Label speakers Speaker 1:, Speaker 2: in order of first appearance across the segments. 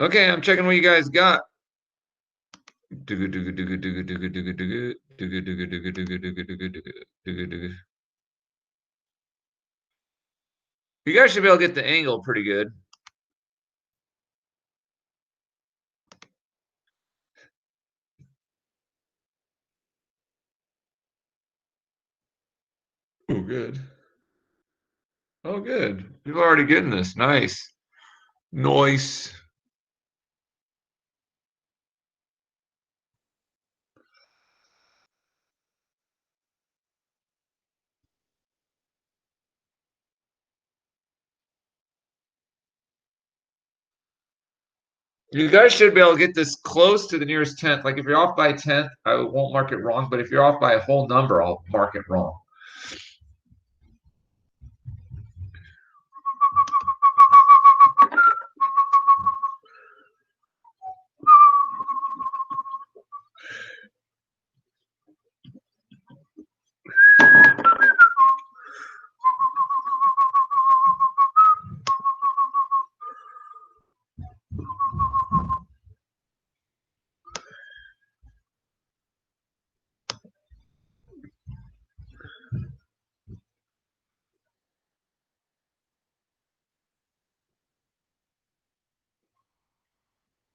Speaker 1: Okay, I'm checking what you guys got. You guys should be able to get the angle pretty good. Oh, good. Oh, good. People are already getting this. Nice. Nice. You guys should be able to get this close to the nearest tenth. Like if you're off by a tenth, I won't mark it wrong. But if you're off by a whole number, I'll mark it wrong.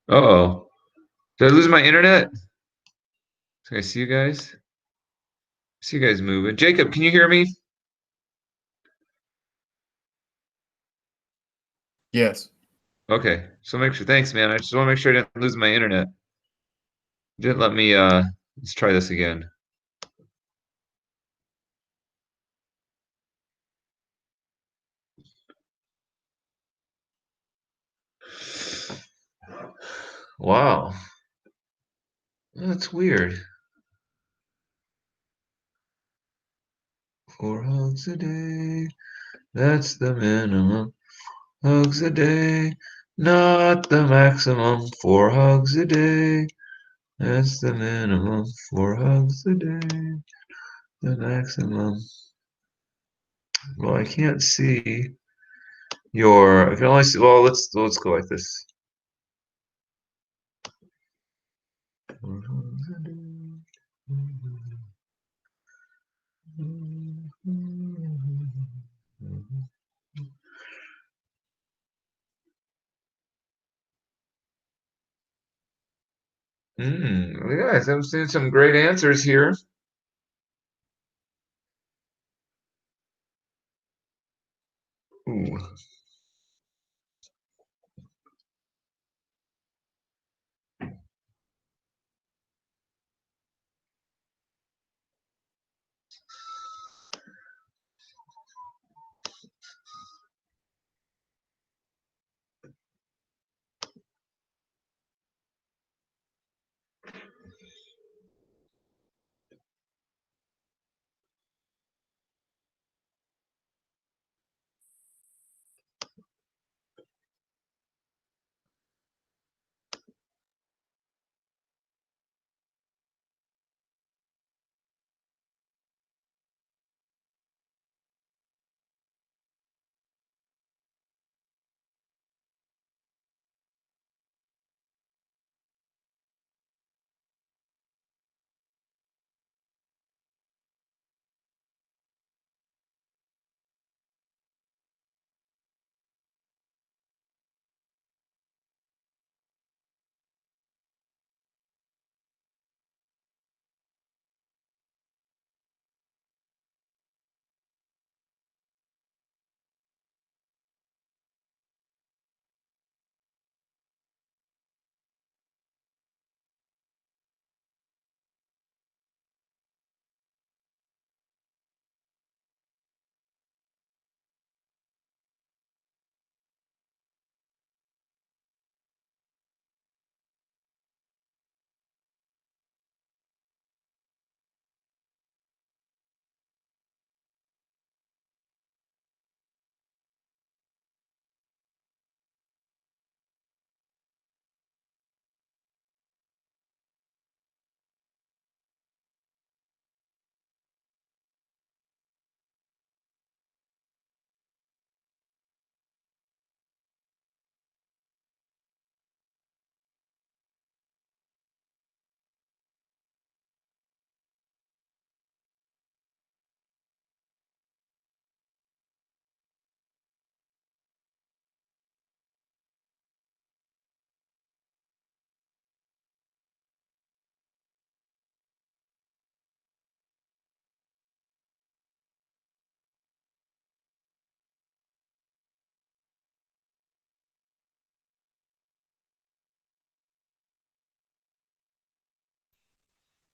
Speaker 1: Uh-oh. Did I lose my internet? Can I see you guys? See you guys moving. Jacob, can you hear me?
Speaker 2: Yes.
Speaker 1: Okay. So make sure. Thanks, man. I just want to make sure I didn't lose my internet. Didn't let me let's try this again. Wow. That's weird. 4 hugs a day. That's the minimum. Hugs a day. Not the maximum. 4 hugs a day. That's the minimum. 4 hugs a day. The maximum. Well, I can't see your. I can only see. Well, let's go like this. 4 hugs a day. Guys, I'm seeing some great answers here. Ooh.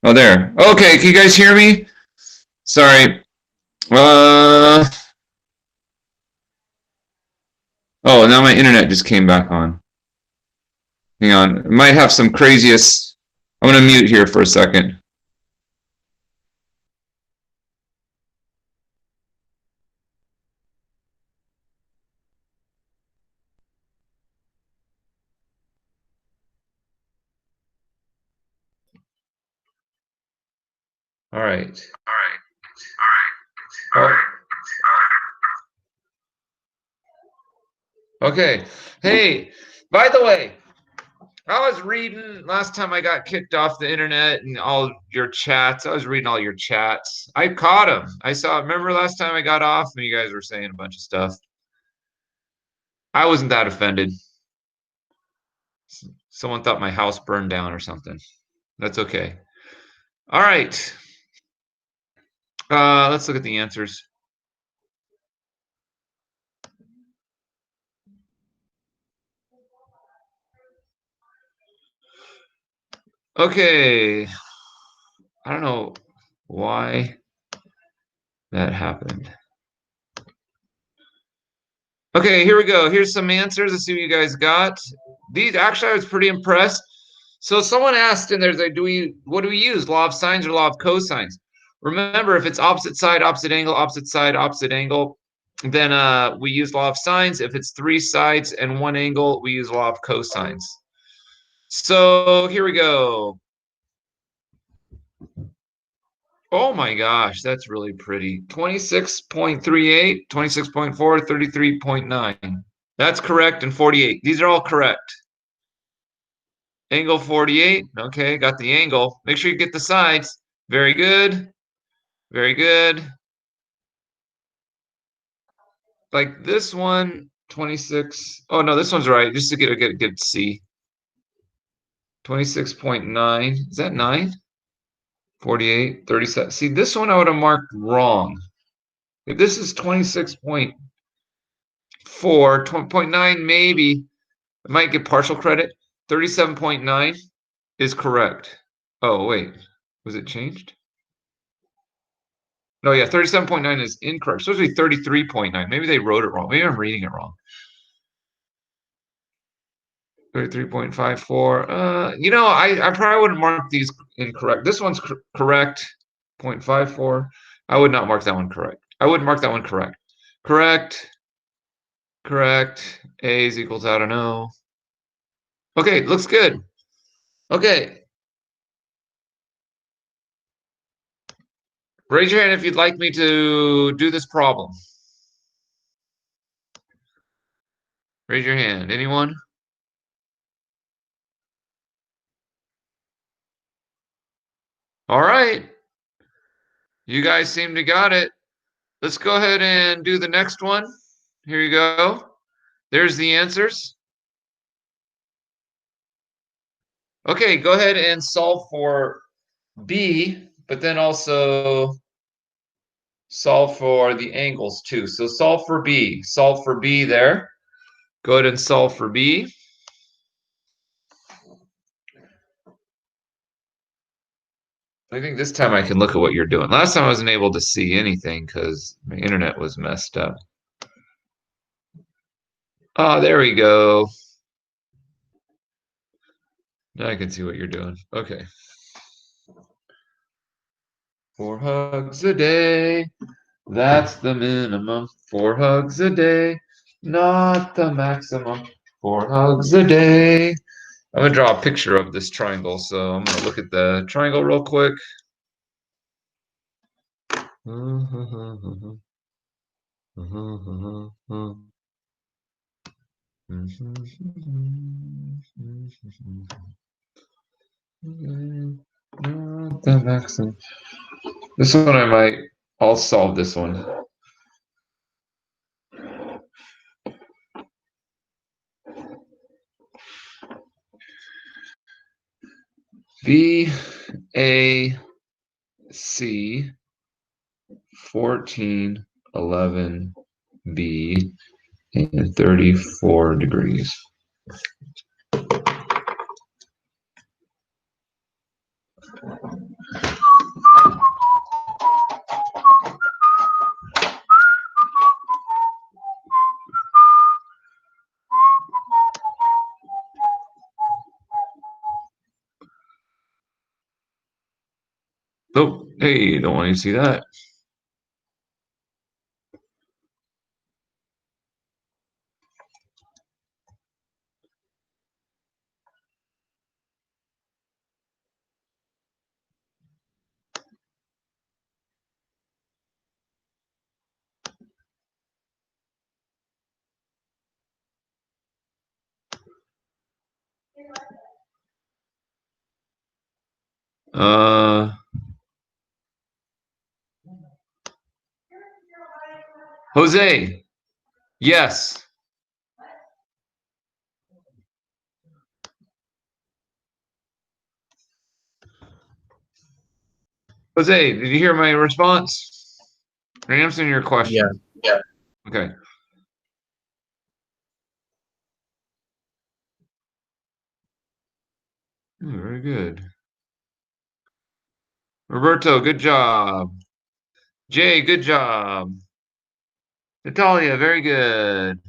Speaker 1: Oh, there. Okay, can you guys hear me? Sorry. Oh, now my internet just came back on. Hang on. It might have some craziest. I'm gonna mute here for a second. All right. Oh, okay. Hey, by the way, I was reading last time I got kicked off the internet and all your chats. I was reading all your chats. I caught them. I saw. Remember last time I got off and you guys were saying a bunch of stuff. I wasn't that offended. Someone thought my house burned down or something. That's okay. All right. Let's look at the answers. Okay. I don't know why that happened. Okay, here we go. Here's some answers. Let's see what you guys got. These actually, I was pretty impressed. So someone asked in there, like, what do we use? Law of sines or law of cosines? Remember, if it's opposite side, opposite angle, opposite side, opposite angle, then we use law of sines. If it's three sides and one angle, we use law of cosines. So here we go. Oh my gosh, that's really pretty. 26.38, 26.4, 33.9. That's correct, and 48. These are all correct. Angle 48. Okay, got the angle. Make sure you get the sides. Very good. Very good. Like this one, 26. Oh no, this one's right. Just to get a good C. 26.9. Is that 9? 48, 37. See, this one I would have marked wrong. If this is 26.4, 0.9 maybe. I might get partial credit. 37.9 is correct. Oh, wait. Was it changed? No, yeah, 37.9 is incorrect. It's supposed to be 33.9. Maybe they wrote it wrong. Maybe I'm reading it wrong. 33.54. I probably wouldn't mark these incorrect. This one's correct. 0.54. I would not mark that one correct. I would mark that one correct. Correct. Correct. A is equal to, I don't know. Okay, looks good. Okay. Raise your hand if you'd like me to do this problem. Raise your hand. Anyone? All right. You guys seem to got it. Let's go ahead and do the next one. Here you go. There's the answers. Okay, go ahead and solve for B, but then also solve for the angles too. So solve for B. Solve for B there. Go ahead and solve for B. I think this time I can look at what you're doing. Last time I wasn't able to see anything because my internet was messed up. Oh, there we go. Now I can see what you're doing. Okay. 4 hugs a day. That's the minimum. 4 hugs a day. Not the maximum. 4 hugs a day. I'm going to draw a picture of this triangle. So I'm going to look at the triangle real quick. Not the maximum. This one I'll solve this one. B, A, C, 14, 11, B, and 34 degrees. Hey, don't want you to see that. Jose. Yes. Jose, did you hear my response? I'm answering your question.
Speaker 2: Yeah.
Speaker 1: Okay. Very good. Roberto, good job. Jay, good job. Natalia, very good.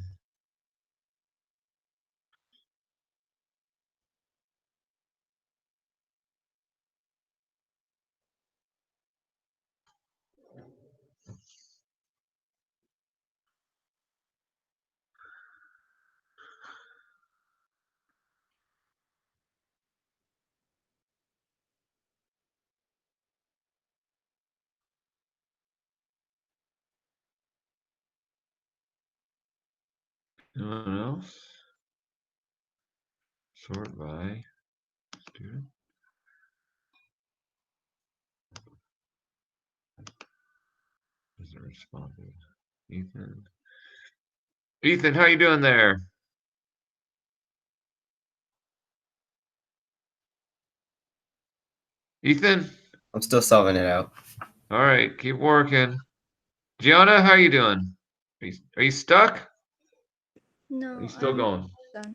Speaker 1: Anyone else? Sort by student. Doesn't respond. Ethan. Ethan, how you doing there? Ethan?
Speaker 2: I'm still solving it out.
Speaker 1: All right, keep working. Gianna, how you doing? Are you stuck?
Speaker 3: No,
Speaker 1: Are you still
Speaker 3: I'm
Speaker 1: going?
Speaker 3: done.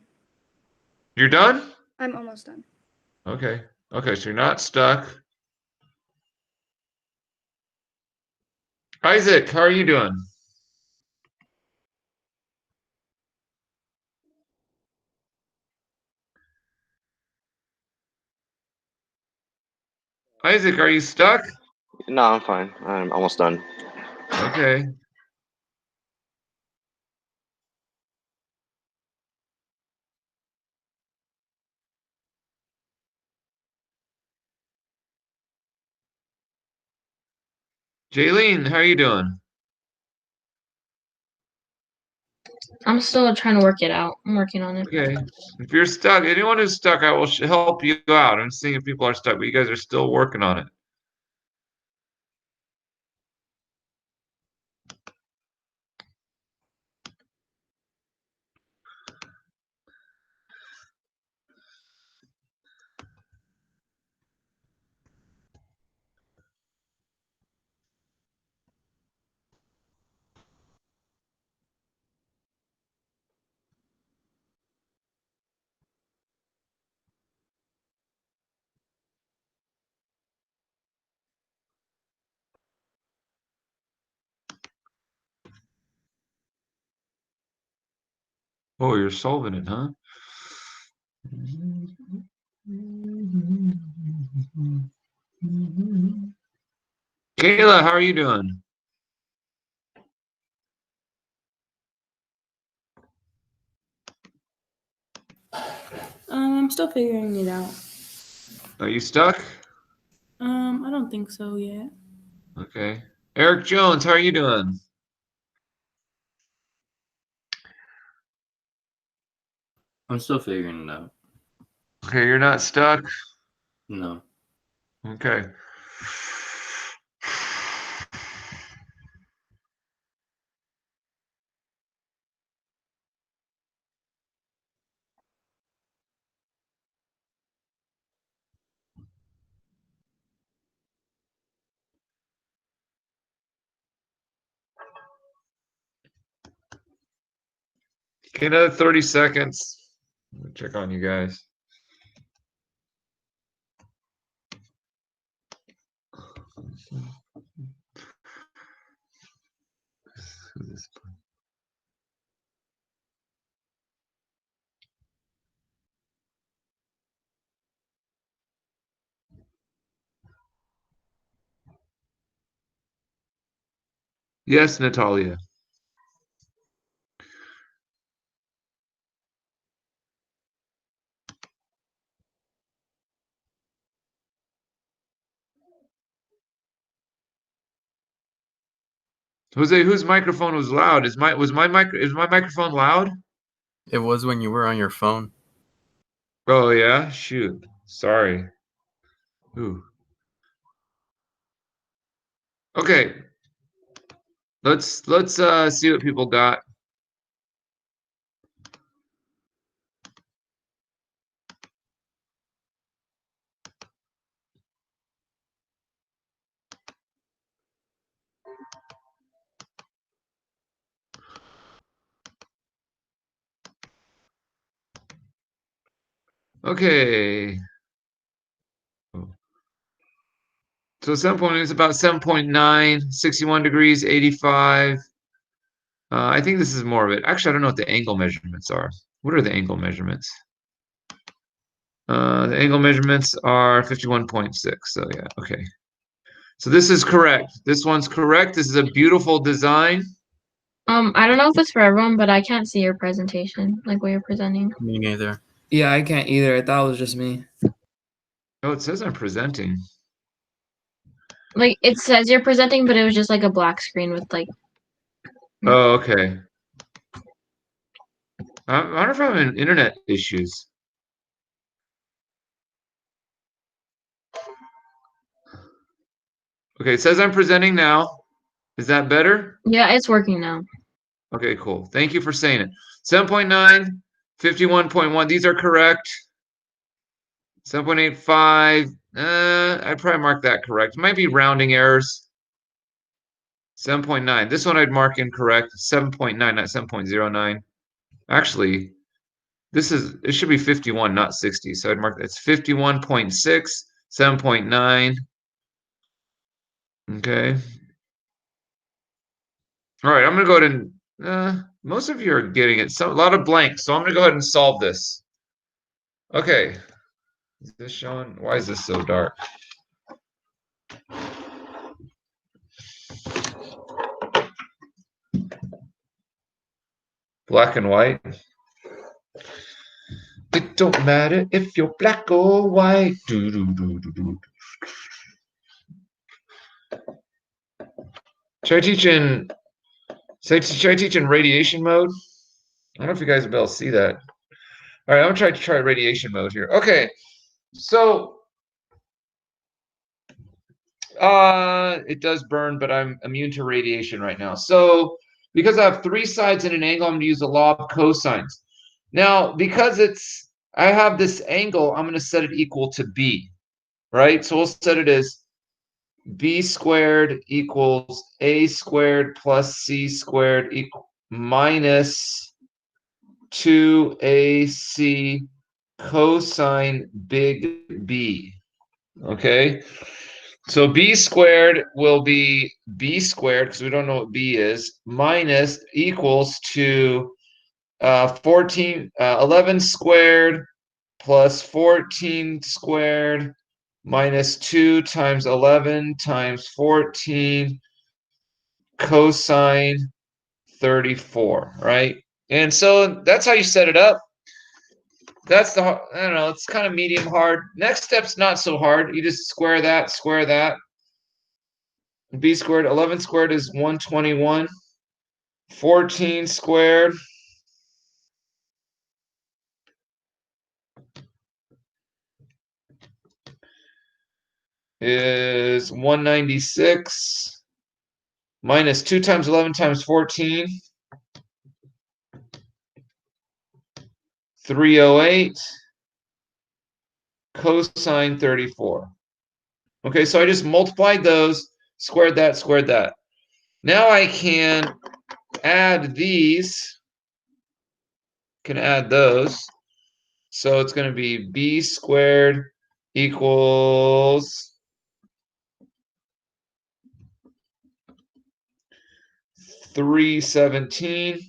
Speaker 1: You're done?
Speaker 3: I'm almost done.
Speaker 1: Okay. Okay, so you're not stuck. Isaac, how are you doing? Isaac, are you stuck?
Speaker 4: No, I'm fine. I'm almost done.
Speaker 1: Okay. Jaylene, how are you doing?
Speaker 5: I'm still trying to work it out. I'm working on it.
Speaker 1: Okay. If you're stuck, anyone who's stuck, I will help you out. I'm seeing if people are stuck, but you guys are still working on it. Oh, you're solving it, huh? Kayla, how are you doing?
Speaker 6: I'm still figuring it out.
Speaker 1: Are you stuck?
Speaker 6: I don't think so yet.
Speaker 1: Okay. Eric Jones, how are you doing?
Speaker 7: I'm still figuring it out.
Speaker 1: Okay, you're not stuck?
Speaker 7: No.
Speaker 1: Okay. Okay, another 30 seconds. Let me check on you guys. Yes, Natalia. Jose, whose microphone was loud? Is my microphone loud?
Speaker 2: It was when you were on your phone.
Speaker 1: Oh yeah, shoot. Sorry. Ooh. Okay. Let's see what people got. Okay. So 7 is about 7.9, 61 degrees, 85. I think this is more of it. Actually, I don't know what the angle measurements are. What are the angle measurements? The angle measurements are 51.6. So yeah, okay. So this is correct. This one's correct. This is a beautiful design.
Speaker 5: I don't know if it's for everyone, but I can't see your presentation, like what you're presenting.
Speaker 2: Me neither.
Speaker 8: Yeah, I can't either. I thought it was just me.
Speaker 1: Oh, it says I'm presenting.
Speaker 5: Like it says you're presenting, but it was just like a black screen with like.
Speaker 1: Oh, okay. I wonder if I'm having internet issues. Okay, it says I'm presenting now. Is that better?
Speaker 5: Yeah, it's working now.
Speaker 1: Okay, cool. Thank you for saying it. 7.9, 51.1. These are correct. 7.85. I'd probably mark that correct. It might be rounding errors. 7.9. This one I'd mark incorrect. 7.9, not 7.09. Actually, it should be 51, not 60. So I'd mark that. It's 51.6, 7.9. Okay. All right, I'm gonna go ahead and most of you are getting it. A lot of blanks, so I'm gonna go ahead and solve this. Okay. Is this showing? Why is this so dark? Black and white. It don't matter if you're black or white. Do, do, do, do, do. Should I teach in radiation mode? I don't know if you guys will be able to see that. All right, I'm gonna try radiation mode here. Okay, so it does burn, but I'm immune to radiation right now. So because I have three sides in an angle, I'm gonna use the law of cosines. Now, because I have this angle, I'm gonna set it equal to b, right? So we'll set it as b squared equals a squared plus c squared minus 2ac cosine big B. Okay, so b squared will be b squared, because we don't know what b is, minus equals to 11 squared plus 14 squared minus 2 times 11 times 14 cosine 34, right? And so that's how you set it up. That's I don't know, it's kind of medium hard. Next step's not so hard. You just square that, square that. B squared, 11 squared is 121. 14 squared is 196 minus 2 times 11 times 14, 308 cosine 34. Okay, so I just multiplied those, squared that, squared that. Now I can add these, can add those. So it's going to be b squared equals 317.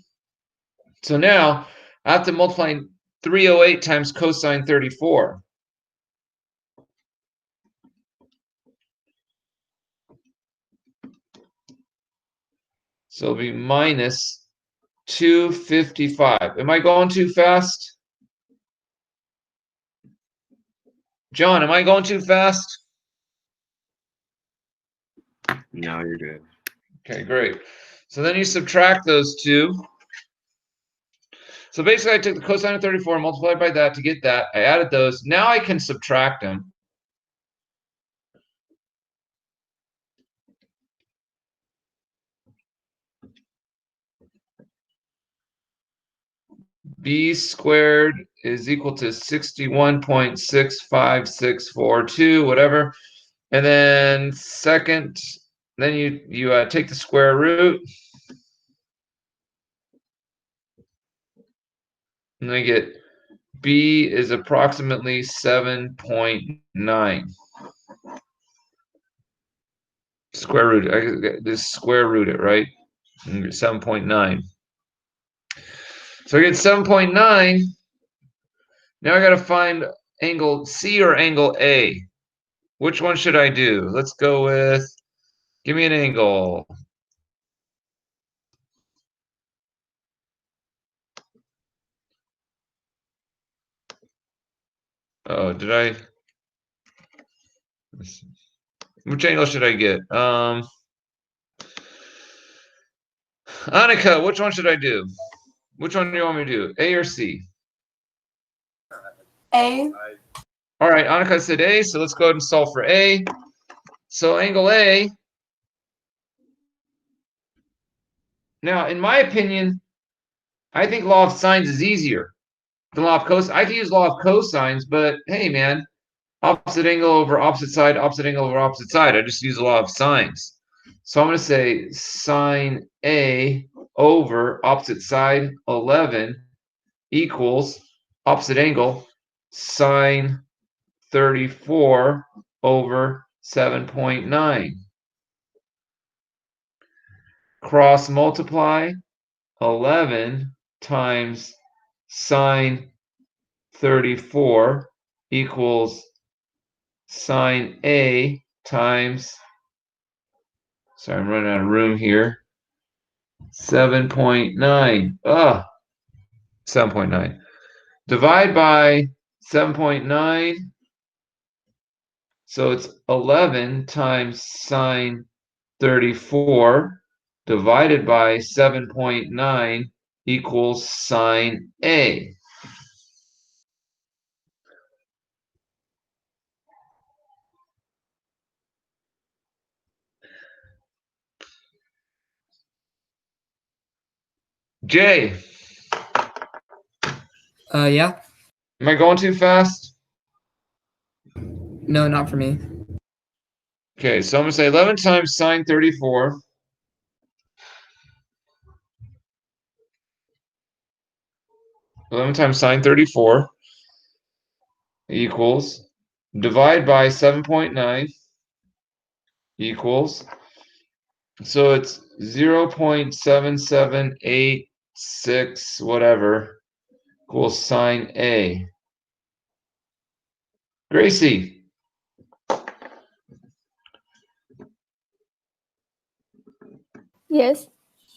Speaker 1: So now I have to multiply 308 times cosine 34. So it'll be minus 255. Am I going too fast? John, am I going too fast?
Speaker 4: No, you're good.
Speaker 1: Okay, great. So then you subtract those two. So basically, I took the cosine of 34 and multiplied by that to get that. I added those. Now I can subtract them. B squared is equal to 61.65642, whatever. And then second, then you take the square root. And I get B is approximately 7.9. Square root. I just square root it, right? 7.9. So I get 7.9. Now I got to find angle C or angle A. Which one should I do? Let's go with, give me an angle. Oh, did I? Which angle should I get? Annika, which one should I do? Which one do you want me to do? A or C?
Speaker 9: A.
Speaker 1: All right, Annika said A, so let's go ahead and solve for A. So angle A. Now, in my opinion, I think law of sines is easier than law of cosines. I can use law of cosines, but hey, man, opposite angle over opposite side, opposite angle over opposite side. I just use the law of sines. So I'm going to say sine A over opposite side 11 equals opposite angle sine 34 over 7.9. Cross multiply 11 times sine 34 equals sine A times, sorry, I'm running out of room here, 7.9. 7.9. Divide by 7.9. So it's 11 times sine 34 divided by 7.9 equals sine A. Jay,
Speaker 8: Yeah.
Speaker 1: am I going too fast?
Speaker 8: No, not for me.
Speaker 1: Okay, so I'm going to say 11 times sine 34. Eleven times sine 34 equals, divide by 7.9 equals, so it's 0.7786 whatever equals sine A. Gracie,
Speaker 9: Yes.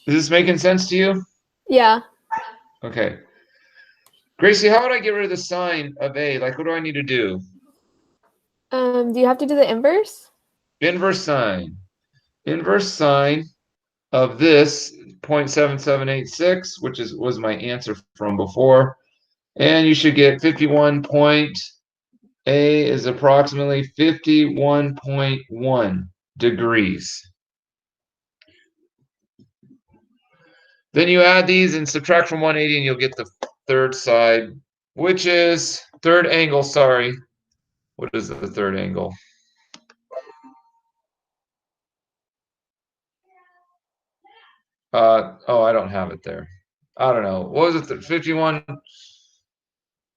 Speaker 1: is this making sense to you?
Speaker 9: Yeah.
Speaker 1: Okay. Gracie, how would I get rid of the sine of A? Like, what do I need to do?
Speaker 9: Do you have to do the inverse?
Speaker 1: Inverse sine. Inverse sine of this 0.7786, which was my answer from before. And you should get 51 point, A is approximately 51.1 degrees. Then you add these and subtract from 180 and you'll get the third side, which is third angle, sorry. What is the third angle? Oh, I don't have it there. I don't know. What was it? 51?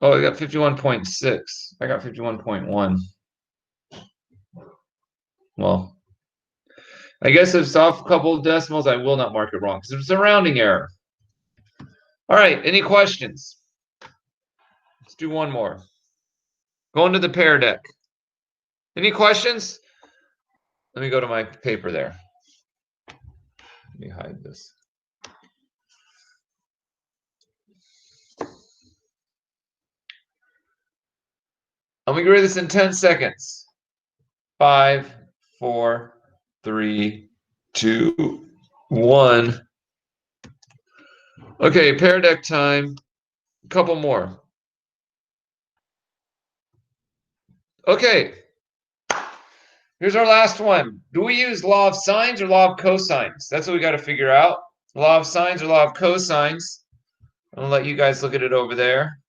Speaker 1: Oh, I got 51.6. I got 51.1. Well, I guess if it's off a couple of decimals, I will not mark it wrong because it's a rounding error. All right, any questions? Let's do one more. Going to the pair deck. Any questions? Let me go to my paper there. me hide this. I'm gonna grade this in 10 seconds. 5, 4, 3, 2, 1. Okay, pair deck time. A couple more. Okay. Here's our last one. Do we use law of sines or law of cosines? That's what we got to figure out. Law of sines or law of cosines. I'm gonna let you guys look at it over there.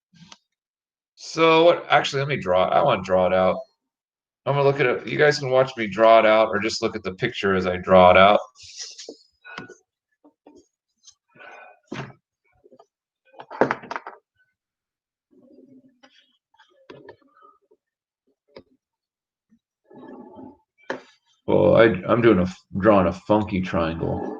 Speaker 1: So what? Actually, let me draw it. I want to draw it out. I'm gonna look at it. You guys can watch me draw it out, or just look at the picture as I draw it out. Well, I'm drawing a funky triangle.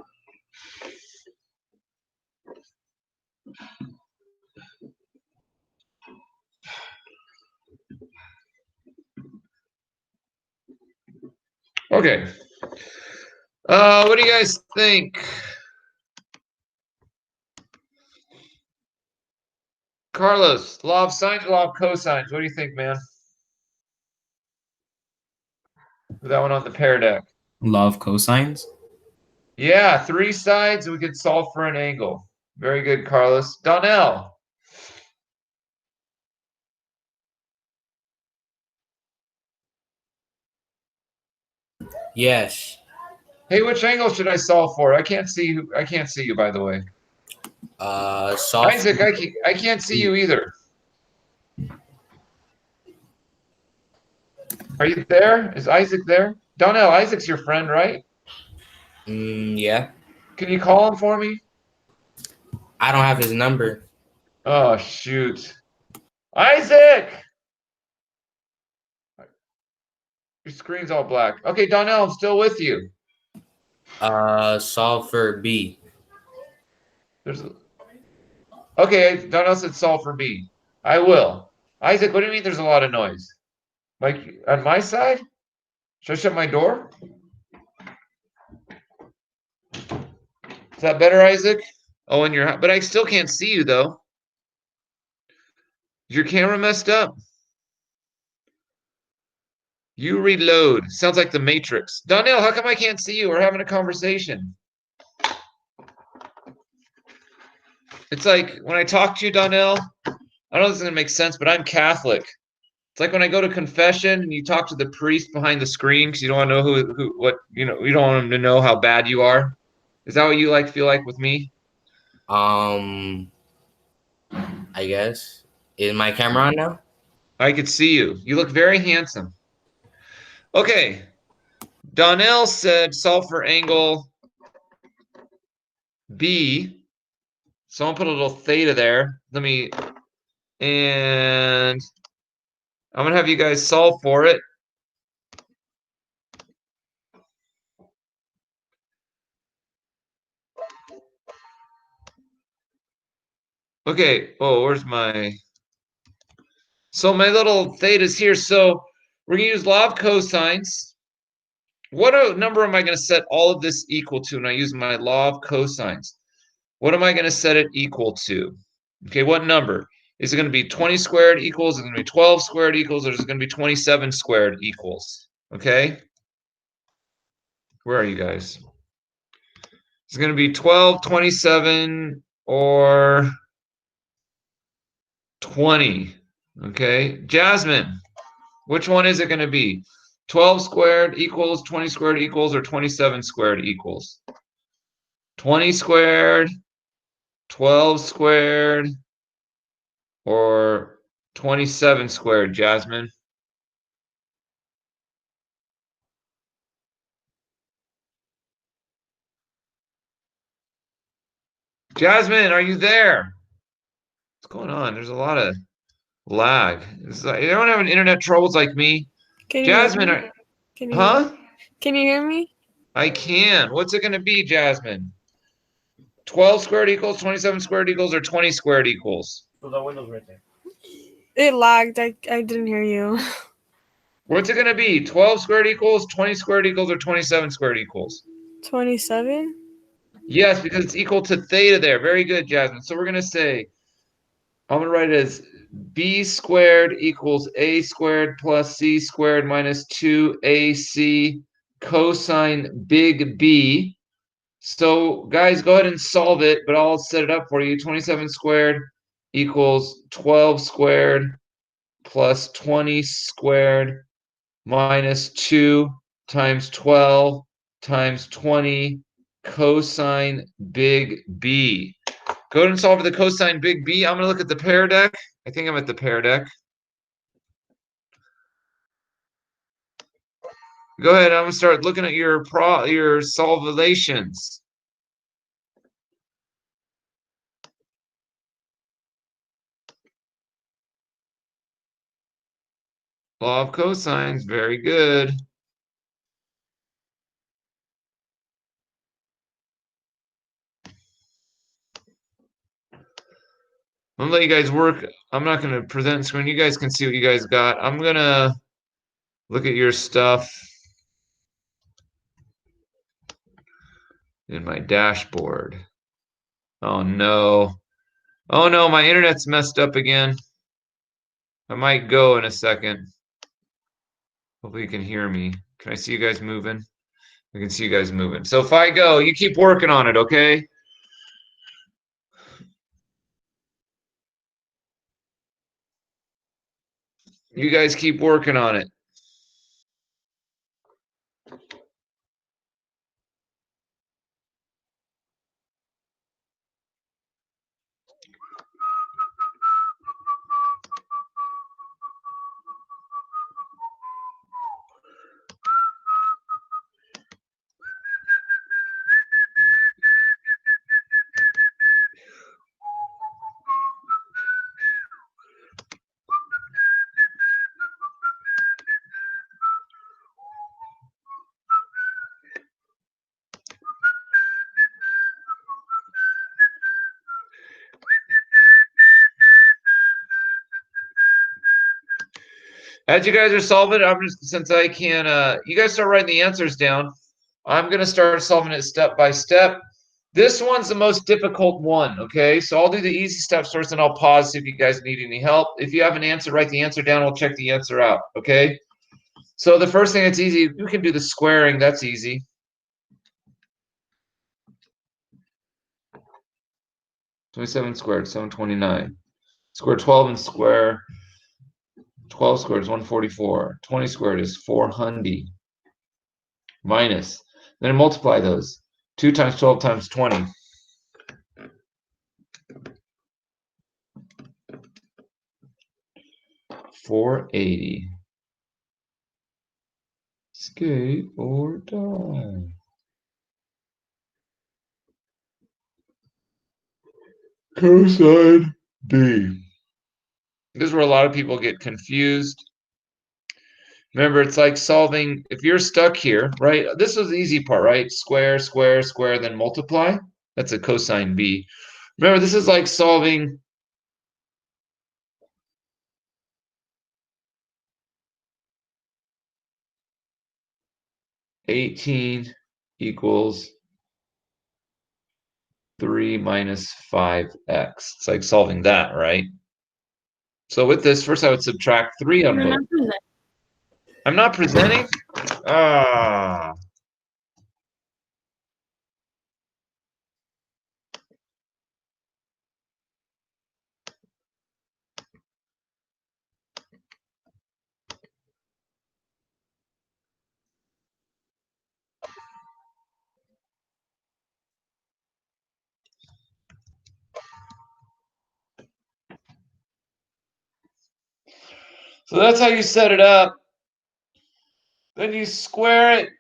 Speaker 1: Okay. What do you guys think? Carlos, law of sines or law of cosines? What do you think, man? That one on the pair deck.
Speaker 10: Law of cosines?
Speaker 1: Yeah, 3 sides, we could solve for an angle. Very good, Carlos. Donnell.
Speaker 8: Yes.
Speaker 1: Hey, which angle should I solve for? I can't see you. I can't see you, by the way.
Speaker 8: Soft.
Speaker 1: Isaac, I can't see you either. Are you there? Is Isaac there? Donnell, Isaac's your friend, right?
Speaker 8: Yeah.
Speaker 1: Can you call him for me?
Speaker 8: I don't have his number.
Speaker 1: Oh, shoot. Isaac! Your screen's all black. Okay, Donnell, I'm still with you.
Speaker 8: Solve for B.
Speaker 1: Okay, Donnell said solve for B. I will. Isaac, what do you mean there's a lot of noise? Like, on my side? Should I shut my door? Is that better, Isaac? Oh, in your, but I still can't see you, though. Is your camera messed up? You reload. Sounds like the Matrix. Donnell, how come I can't see you? We're having a conversation. It's like when I talk to you, Donnell, I don't know if this is going to make sense, but I'm Catholic. It's like when I go to confession and you talk to the priest behind the screen because you don't want to know what, you don't want him to know how bad you are. Is that what you feel like with me?
Speaker 8: I guess. Is my camera on now?
Speaker 1: I could see you. You look very handsome. Okay. Donnell said solve for angle B. So I'm going to put a little theta there. And I'm going to have you guys solve for it. Okay. Oh, where's my... So my little theta's here. So we're going to use law of cosines. What number am I going to set all of this equal to? And I use my law of cosines. What am I going to set it equal to? Okay, what number? Is it going to be 20 squared equals? Is it going to be 12 squared equals? Or is it going to be 27 squared equals? Okay. Where are you guys? It's going to be 12, 27, or 20. Okay. Jasmine, which one is it going to be? 12 squared equals, 20 squared equals, or 27 squared equals? 20 squared, 12 squared, or 27 squared, Jasmine? Jasmine, are you there? What's going on? There's a lot of lag. You don't have internet troubles like me.
Speaker 9: Can you
Speaker 1: Jasmine,
Speaker 9: hear me?
Speaker 1: huh?
Speaker 9: Can you hear me?
Speaker 1: I can. What's it going to be, Jasmine? 12 squared equals, 27 squared equals, or 20 squared equals?
Speaker 11: The window's right there.
Speaker 9: It lagged. I didn't hear you.
Speaker 1: What's it going to be? 12 squared equals, 20 squared equals, or 27 squared equals?
Speaker 9: 27?
Speaker 1: Yes, because it's equal to theta there. Very good, Jasmine. So we're going to say, I'm going to write it as b squared equals a squared plus c squared minus 2ac cosine big B. So guys, go ahead and solve it, but I'll set it up for you. 27 squared equals 12 squared plus 20 squared minus 2 times 12 times 20 cosine big B. Go ahead and solve for the cosine big B. I'm going to look at the pair deck. I think I'm at the pair deck. Go ahead. I'm going to start looking at your solvations. Law of cosines. Very good. I'm gonna let you guys work. I'm not gonna present screen. You guys can see what you guys got. I'm gonna look at your stuff in my dashboard. Oh no. Oh no, my internet's messed up again. I might go in a second. Hopefully you can hear me. Can I see you guys moving? I can see you guys moving. So if I go, you keep working on it, okay? You guys keep working on it. As you guys are solving, I'm just since I can you guys start writing the answers down. I'm gonna start solving it step by step. This one's the most difficult one, okay? So I'll do the easy steps first and I'll pause, see if you guys need any help. If you have an answer, write the answer down. We'll check the answer out, okay? So the first thing that's easy, you can do the squaring. That's easy. (27 squared, 729. Square 12 and square 12 squared is 144. 20 squared is 400. Minus. Then multiply those. 2 times 12 times 20. 480. Skate or die. Cosine B. This is where a lot of people get confused. Remember, it's like solving, if you're stuck here, right? This was the easy part, right? Square, square, square, then multiply. That's a cosine B. Remember, this is like solving (18 equals 3 minus 5x). It's like solving that, right? So with this, first I would subtract 3 on
Speaker 6: You're
Speaker 1: both.
Speaker 6: not present.
Speaker 1: I'm not presenting? Ah. So that's how you set it up. Then you square it.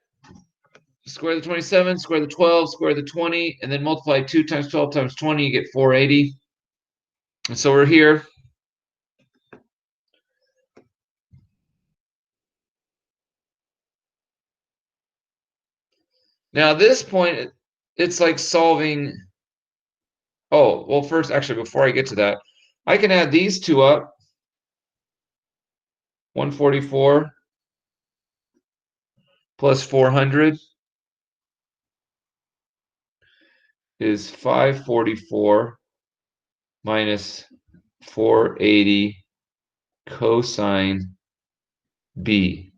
Speaker 1: Square the 27, square the 12, square the 20, and then multiply 2 times 12 times 20, you get 480. And so we're here. Now, at this point, it's like solving. Oh, well, first, actually, before I get to that, I can add these two up. 144 plus 400. is 544 minus 480 cosine B,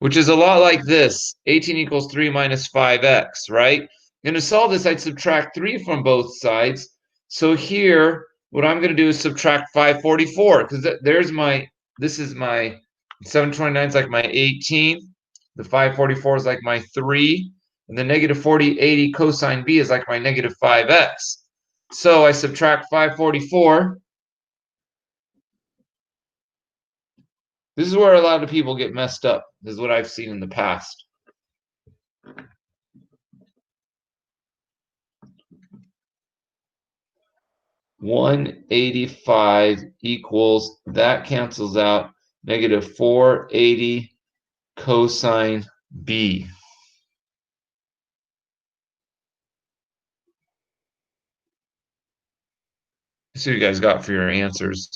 Speaker 1: which is a lot like this. 18 equals 3 minus 5x, right? And to solve this, I'd subtract 3 from both sides. So here, what I'm going to do is subtract 544, because this is my 729 is like my 18. The 544 is like my 3. And the negative 4080 cosine B is like my negative 5x. So I subtract 544. This is where a lot of people get messed up. This is what I've seen in the past. $185 equals, that cancels out, negative 480 cosine B. Let's see what you guys got for your answers.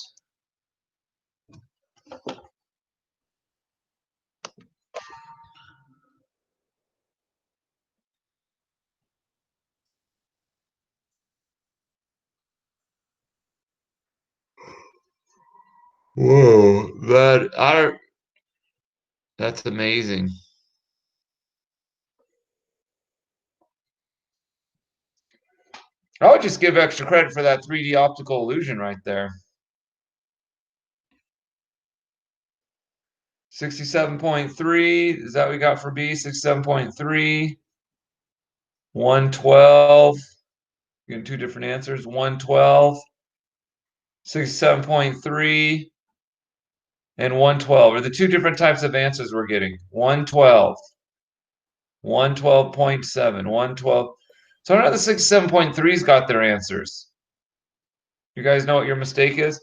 Speaker 1: Whoa, that's amazing. I would just give extra credit for that 3D optical illusion right there. 67.3, is that what we got for B? 67.3, 112. Getting two different answers. 112, 67.3, and 112 are the two different types of answers we're getting. 112, 112.7, 112. So I don't know the 67.3's got their answers. You guys know what your mistake is?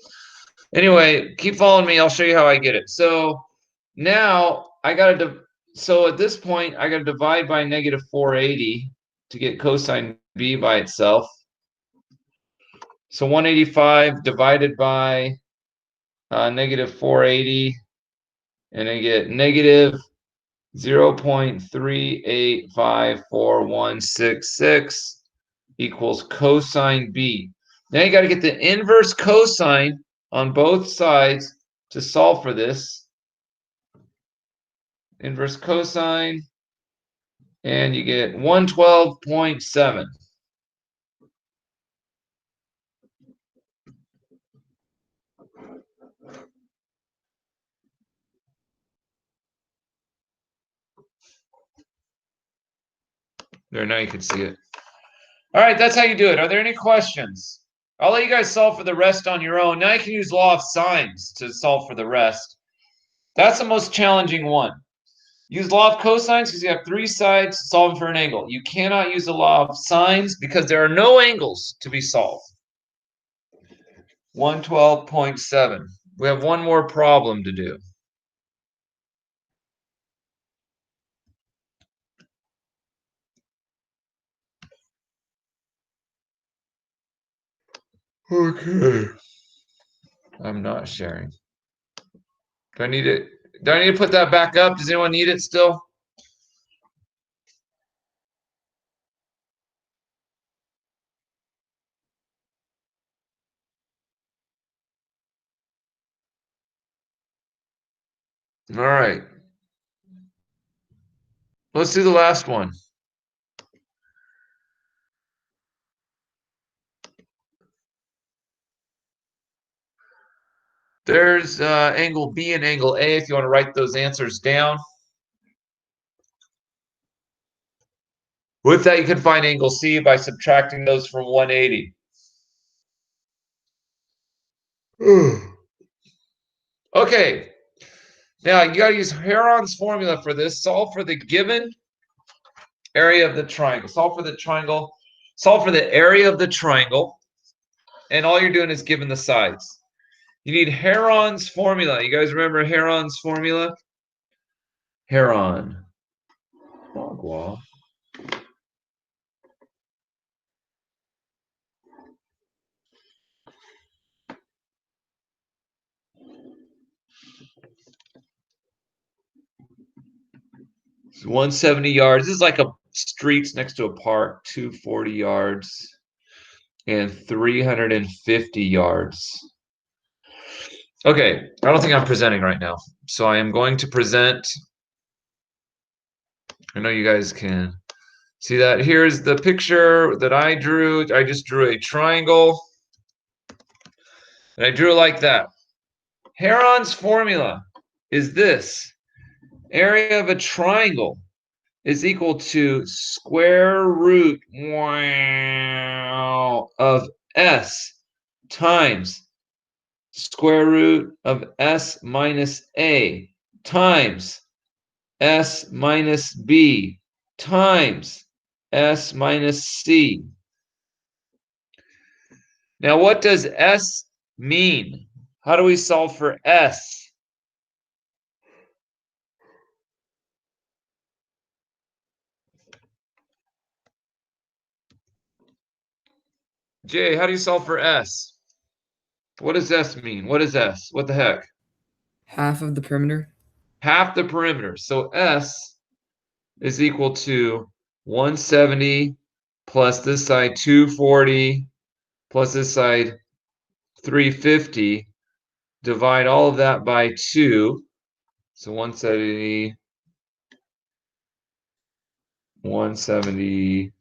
Speaker 1: Anyway, keep following me. I'll show you how I get it. So now so at this point, I got to divide by negative 480 to get cosine B by itself. So 185 divided by negative 480, and I get negative 0.385466 equals cosine B. Now you got to get the inverse cosine on both sides to solve for this. Inverse cosine, and you get 112.7. There, now you can see it. All right, that's how you do it. Are there any questions? I'll let you guys solve for the rest on your own. Now you can use law of sines to solve for the rest. That's the most challenging one. Use law of cosines because you have three sides solving for an angle. You cannot use the law of sines because there are no angles to be solved. 112.7. We have one more problem to do. Okay. I'm not sharing. Do I need it? Do I need to put that back up? Does anyone need it still? All right. Let's do the last one. There's angle B and angle A if you want to write those answers down. With that, you can find angle C by subtracting those from 180. Okay. Now, you got to use Heron's formula for this. Solve for the given area of the triangle. Solve for the triangle. Solve for the area of the triangle. And all you're doing is given the sides. You need Heron's formula. You guys remember Heron's formula? Heron. Wah. It's 170 yards. This is like a streets next to a park, 240 yards and 350 yards. Okay, I don't think I'm presenting right now. So I am going to present. I know you guys can see that. Here's the picture that I drew. I just drew a triangle. And I drew it like that. Heron's formula is this. Area of a triangle is equal to square root of s times square root of s minus a times s minus b times s minus c. Now, what does s mean? How do we solve for s? Jay, how do you solve for s? What does s mean? What is s? What the heck?
Speaker 10: Half of the perimeter.
Speaker 1: Half the perimeter. So s is equal to 170 plus this side 240 plus this side 350. Divide all of that by 2. So 170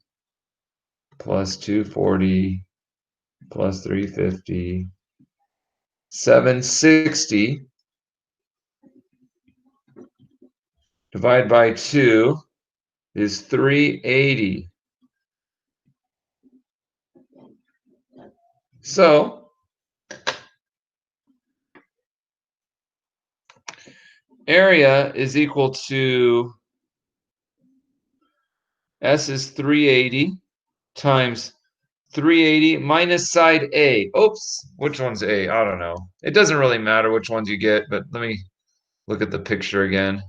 Speaker 1: plus 240 plus 350, 760. Divide by 2 is 380. So area is equal to S is 380 times 380 minus side A. Oops, which one's A? I don't know. It doesn't really matter which ones you get, but let me look at the picture again.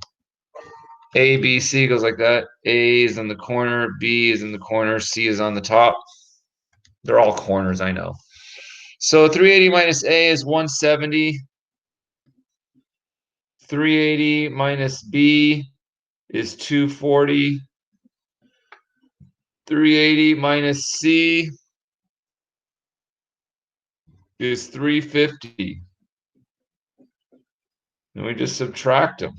Speaker 1: A, B, C goes like that. A is in the corner, B is in the corner, C is on the top. They're all corners, I know. So 380 minus A is 170. 380 minus B is 240. 380 minus C is 350. And we just subtract them.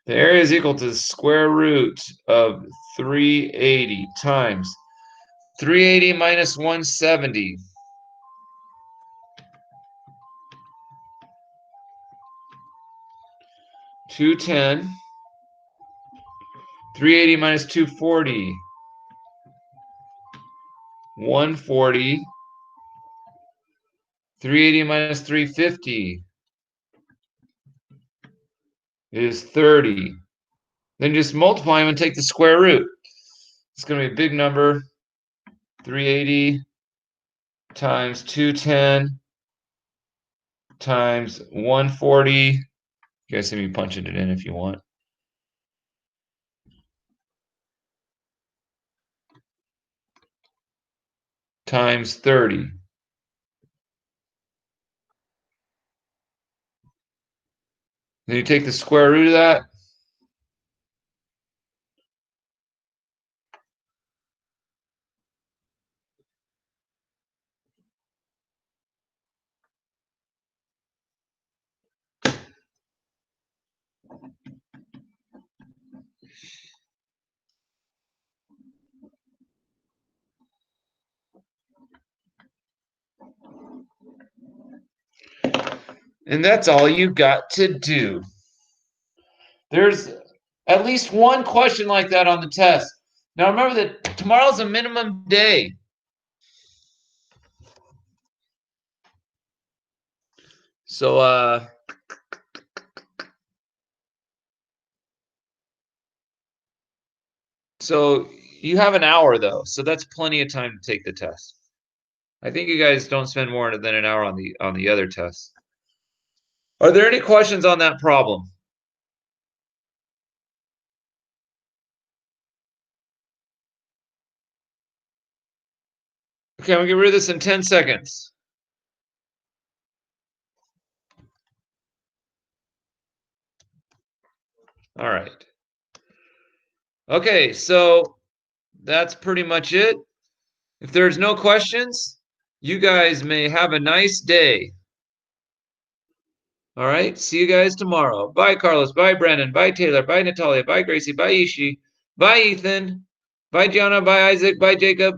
Speaker 1: The area is equal to the square root of 380 times 380 minus 170. 210. 380 minus 240. 140. 380 minus 350 is 30. Then just multiply them and take the square root. It's going to be a big number. 380 times 210 times 140. You guys see me punching it in if you want. Times 30. Then you take the square root of that. And that's all you got to do. There's at least one question like that on the test. Now remember that tomorrow's a minimum day. So so you have an hour though, so that's plenty of time to take the test. I think you guys don't spend more than an hour on the other tests. Are there any questions on that problem? Okay, we'll get rid of this in 10 seconds. All right. Okay, so that's pretty much it. If there's no questions, you guys may have a nice day. All right. See you guys tomorrow. Bye, Carlos. Bye, Brandon. Bye, Taylor. Bye, Natalia. Bye, Gracie. Bye, Ishi. Bye, Ethan. Bye, Gianna. Bye, Isaac. Bye, Jacob.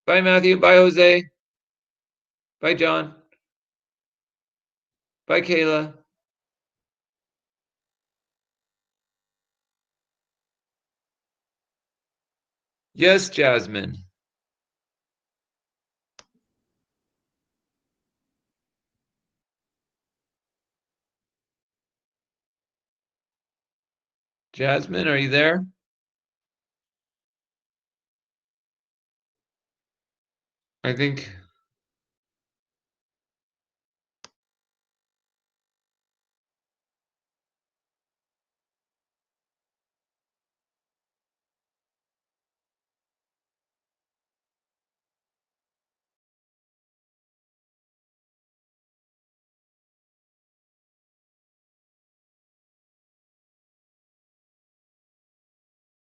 Speaker 1: Bye, Matthew. Bye, Jose. Bye, John. Bye, Kayla. Yes, Jasmine. Jasmine, are you there? I think